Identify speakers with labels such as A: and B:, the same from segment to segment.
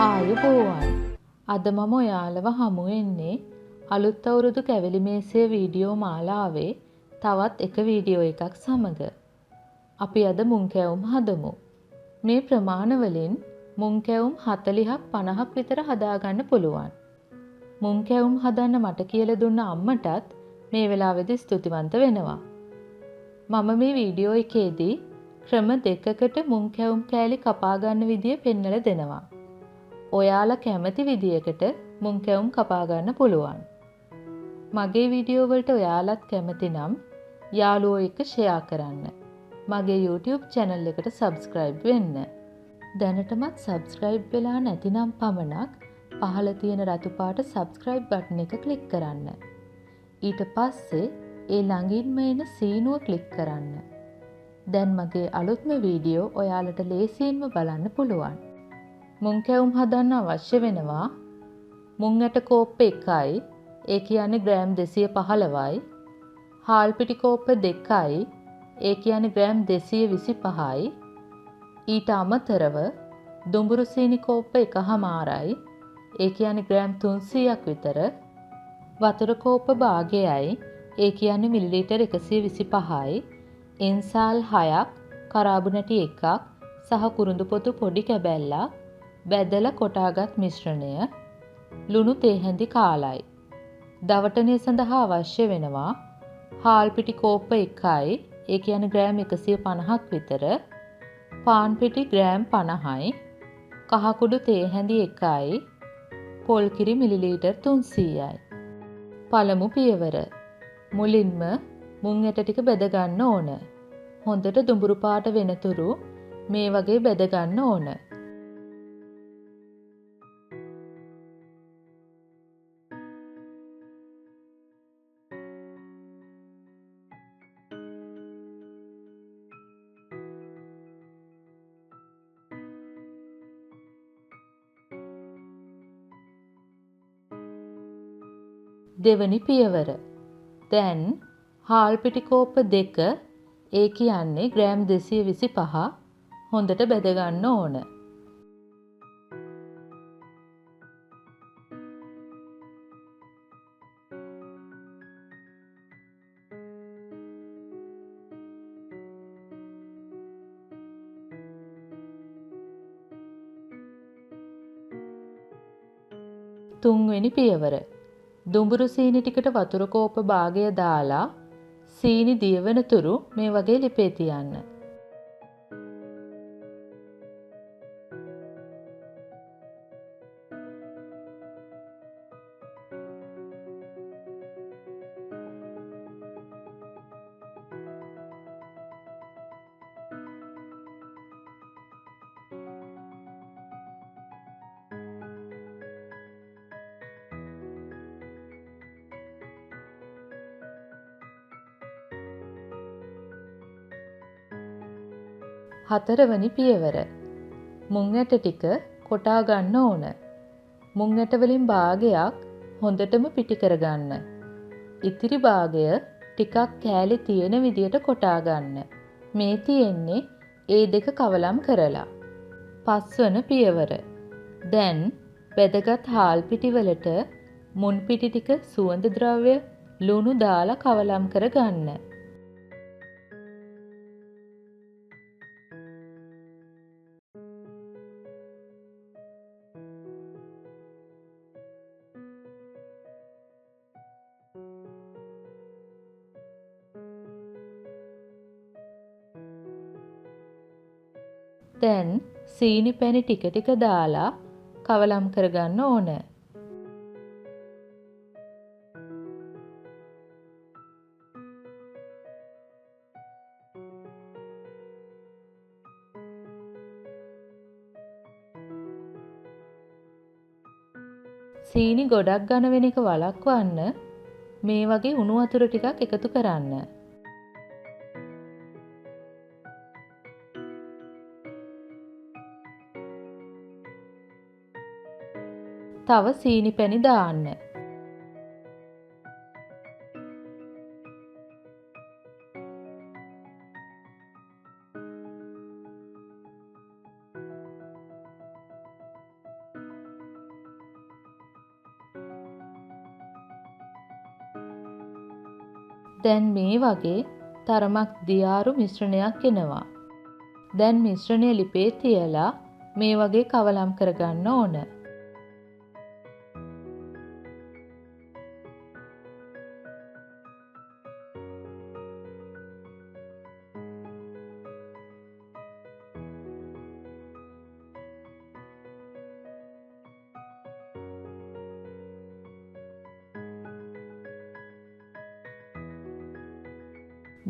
A: ආයුබෝවන්. අද මම ඔයාලව හමු වෙන්නේ අලුත් අවුරුදු කැවිලි මේසය වීඩියෝ මාලාවේ තවත් එක වීඩියෝ එකක් සමග. අපි අද මුං කැවුම් හදමු. මේ ප්‍රමාණ වලින් මුං කැවුම් 40ක් 50ක් විතර හදාගන්න පුළුවන්. මුං කැවුම් හදන්න මට කියලා දුන්න අම්මටත් මේ වෙලාවේදී ස්තුතිවන්ත වෙනවා. මම මේ වීඩියෝ එකේදී ක්‍රම දෙකකට මුං කැවුම් කෑලි කපා ගන්න විදිය පෙන්වලා දෙනවා. ඔයාලා කැමති විදියකට මුං කැවුම් කපා ගන්න පුළුවන්. මගේ වීඩියෝ වලට ඔයාලත් කැමති නම් යාළුවෝ එක්ක ෂෙයා කරන්න. මගේ YouTube channel එකට subscribe වෙන්න. දැනටමත් subscribe වෙලා නැතිනම් පමණක් පහළ තියෙන රතු පාට subscribe button එක click කරන්න. ඊට පස්සේ ඒ ළඟින්ම එන සීනුව click කරන්න. දැන් මගේ අලුත්ම වීඩියෝ ඔයාලට ලේසියෙන්ම බලන්න පුළුවන්. මුං කැවුම් හදන්න අවශ්‍ය වෙනවා මුං ඇට කෝප්ප 1යි, ඒ කියන්නේ ග්‍රෑම් 215යි, හාල් පිටි කෝප්ප 2යි, ඒ කියන්නේ ග්‍රෑම් 225යි, ඊට අමතරව දුඹුරු සීනි කෝප්ප 1/4යි, ඒ කියන්නේ ග්‍රෑම් 300ක් විතර, වතුර කෝප්ප භාගයයි, ඒ කියන්නේ මිලිලීටර් 125යි, එන්සාල් 6ක්, කරාබු නැටි 1ක් සහ කුරුඳු පොතු පොඩි කැබැල්ලක්, බැදලා කොටාගත් මිශ්‍රණය, ලුණු තේ හැඳි කාලයි. දවටනය සඳහා අවශ්‍ය වෙනවා හාල් පිටි කෝප්ප 1යි, ඒ කියන්නේ ග්‍රෑම් 150ක් විතර, පාන් පිටි ග්‍රෑම් 50යි, කහ කුඩු තේ හැඳි 1යි, පොල් කිරි මිලිලීටර් 300යි. පළමු පියවර. මුලින්ම මුං ඇට ටික බෙද ගන්න ඕන. හොඳට දුඹුරු පාට වෙනතුරු මේ වගේ බෙද ගන්න ඕන. දෙවනි පියවර. දැන් හාල් පිටි කෝප්ප 2, ඒ කියන්නේ ග්‍රෑම් 225 හොඳට බෙද ගන්න ඕන. තුන්වෙනි පියවර. දුඹුරු සීනි ටිකට වතුර කෝප්ප භාගය දාලා සීනි දියවන තුරු මේ වගේ ලිපේ තියන්න. හතරවනි පියවර. මුං ඇට ටික කොටා ගන්න ඕන. මුං ඇට වලින් භාගයක් හොඳටම පිටි කරගන්න. ඉතිරි භාගය ටිකක් කෑලි තියෙන විදියට කොටා ගන්න. මේ තියෙන්නේ ඒ දෙක කවලම් කරලා. පස්වන පියවර. දැන් වැදගත් හාල් පිටි වලට මුන් පිටි ටික සුවඳ ද්‍රව්‍ය ලුණු දාලා කවලම් කර ගන්න. දැන් සීනි පැණි ටික ටික දාලා කවලම් කරගන්න ඕන. සීනි ගොඩක් ඝන වෙන එක වළක්වන්න මේ වගේ උණු වතුර ටිකක් එකතු කරන්න. තව සීනි පැණි දාන්න. දැන් මේ වගේ තරමක් දියාරු මිශ්‍රණයක් එනවා. දැන් මිශ්‍රණය ලිපේ තියලා මේ වගේ කවලම් කරගන්න ඕන.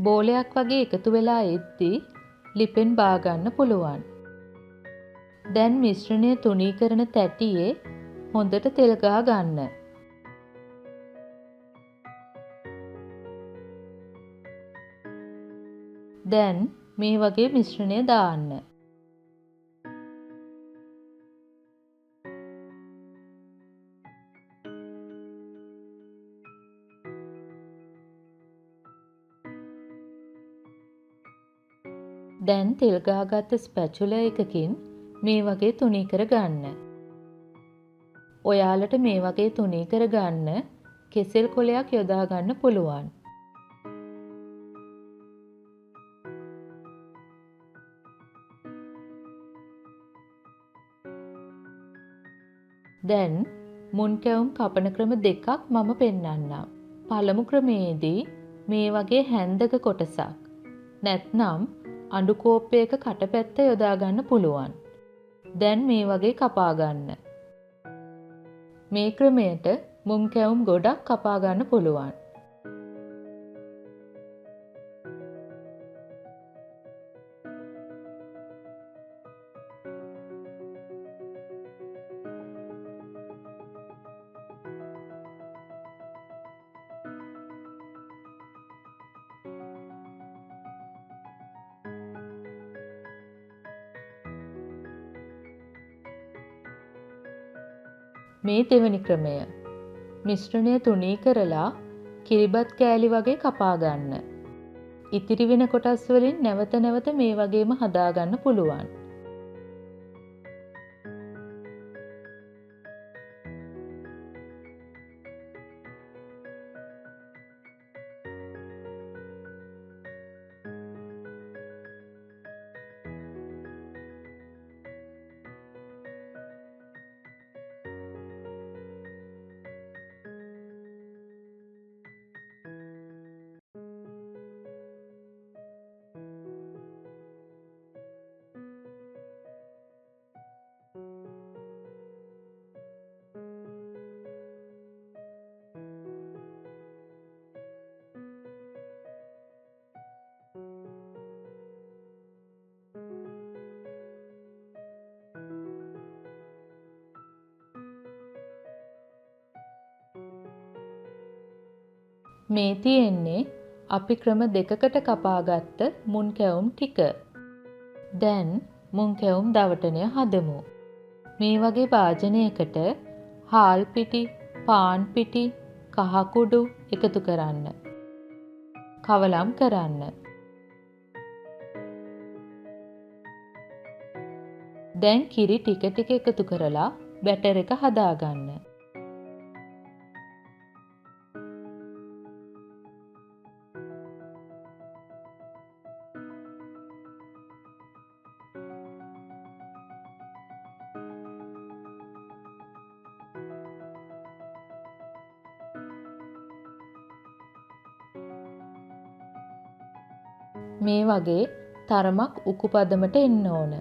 A: බෝලයක් වගේ එකතු වෙලා එද්දී ලිපෙන් බාගන්න පුළුවන්. දැන් මිශ්‍රණය තුනී කරන තැටියේ හොඳට තෙල් ගා ගන්න. දැන් මේ වගේ මිශ්‍රණය දාන්න. දැන් තෙල් ගාගත්ත ස්පැචුලා එකකින් මේ වගේ තුනී කර ගන්න. ඔයාලට මේ වගේ තුනී කර ගන්න කෙසෙල් කොලයක් යොදා ගන්න පුළුවන්. දැන් මුන් කැවුම් කපන ක්‍රම දෙකක් මම පෙන්නන්නම්. පළමු ක්‍රමයේදී මේ වගේ හැන්දක කොටසක් නැත්නම් අඬු කෝප්පයක කටපැත්ත යොදා ගන්න පුළුවන්. දැන් මේ වගේ කපා ගන්න. මේ ක්‍රමයට මුං කැවුම් ගොඩක් කපා ගන්න පුළුවන්. මේ දෙවැනි ක්‍රමය. මිශ්‍රණය තුනී කරලා කිරිබත් කෑලි වගේ කපා ගන්න. ඉතිරි වෙන කොටස් වලින් නැවත නැවත මේ වගේම හදා ගන්න පුළුවන්. මේ තියෙන්නේ අපි ක්‍රම දෙකකට කපාගත්ත මුන් කැවුම් ටික. දැන් මුන් කැවුම් දවටනය හදමු. මේ වගේ භාජනයකට හාල් පිටි, පාන් පිටි, කහ කුඩු එකතු කරන්න. කවලම් කරන්න. දැන් කිරි ටික ටික එකතු කරලා බැටර් එක හදාගන්න. මේ වගේ තරමක් උකු පදමට එන්න ඕන.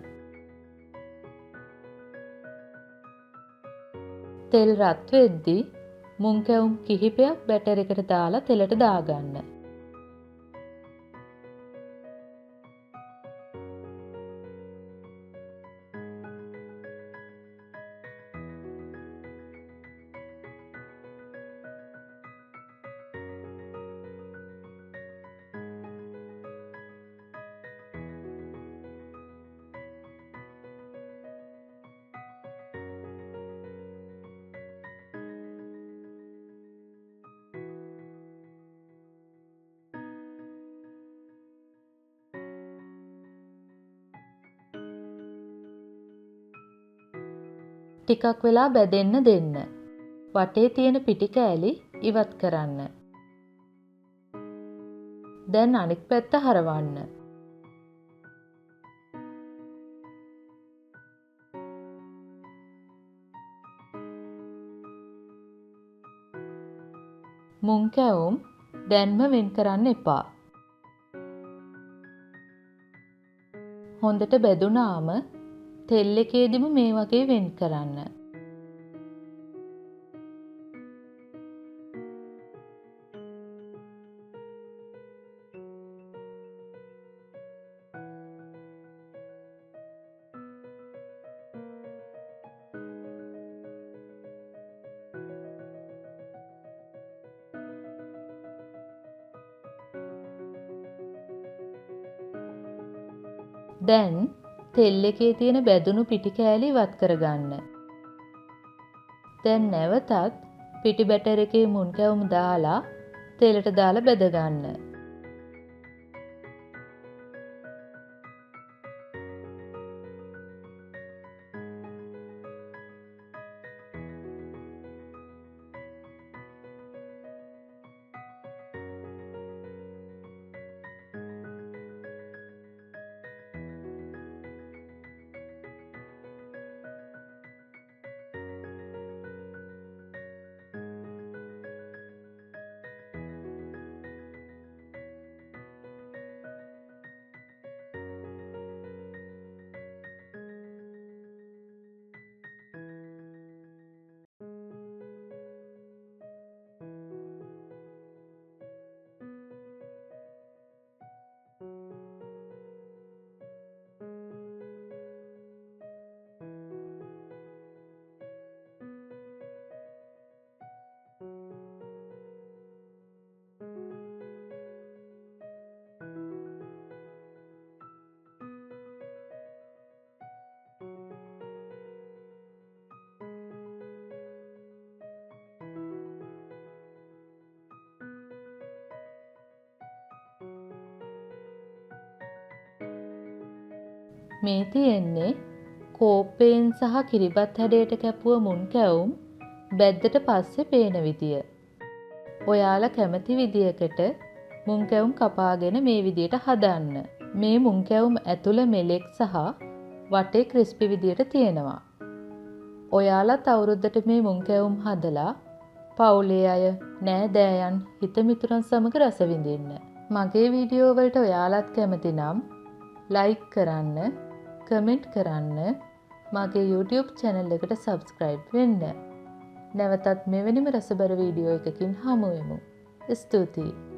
A: තෙල් රත් වෙද්දී මුං කැවුම් කිහිපයක් බැටර් එකට දාලා තෙලට දාගන්න. ටිකක් වෙලා බැදෙන්න දෙන්න. වටේ තියෙන පිටි කෑලි ඉවත් කරන්න. දැන් අනිත් පැත්ත හරවන්න. මුං කැවුම් දැන්ම වෙන් කරන්න එපා. හොඳට බැදුනාම තෙල් එකේදීම මේ වගේ වෙන් කරන්න. දැන් තෙල් එකේ තියෙන බැදුණු පිටි කෑලි ඉවත් කරගන්න. දැන් නැවතත් පිටි බැටර් එකේ මුං කැවුම් දාලා තෙලට දාලා බෙද ගන්න. මේ තියෙන්නේ කෝප්පයෙන් සහ කිරිබත් හැඩයට කැපුව මුං කැවුම් බැද්දට පස්සේ පේන විදිය. ඔයාලා කැමති විදියකට මුං කැවුම් කපාගෙන මේ විදියට හදන්න. මේ මුං කැවුම් ඇතුළ මෙලෙක් සහ වටේ ක්‍රිස්පි විදියට තියෙනවා. ඔයාලත් අවුරුද්දට මේ මුං කැවුම් හදලා පවුලේ අය, නෑදෑයන්, හිතමිතුරන් සමග රස විඳින්න. මගේ වීඩියෝ වලට ඔයාලත් කැමති නම් ලයික් කරන්න, කමෙන්ට් කරන්න, මගේ YouTube channel එකට subscribe වෙන්න. නැවතත් මෙවැනිම රසබර වීඩියෝ එකකින් හමු වෙමු. ස්තුතියි.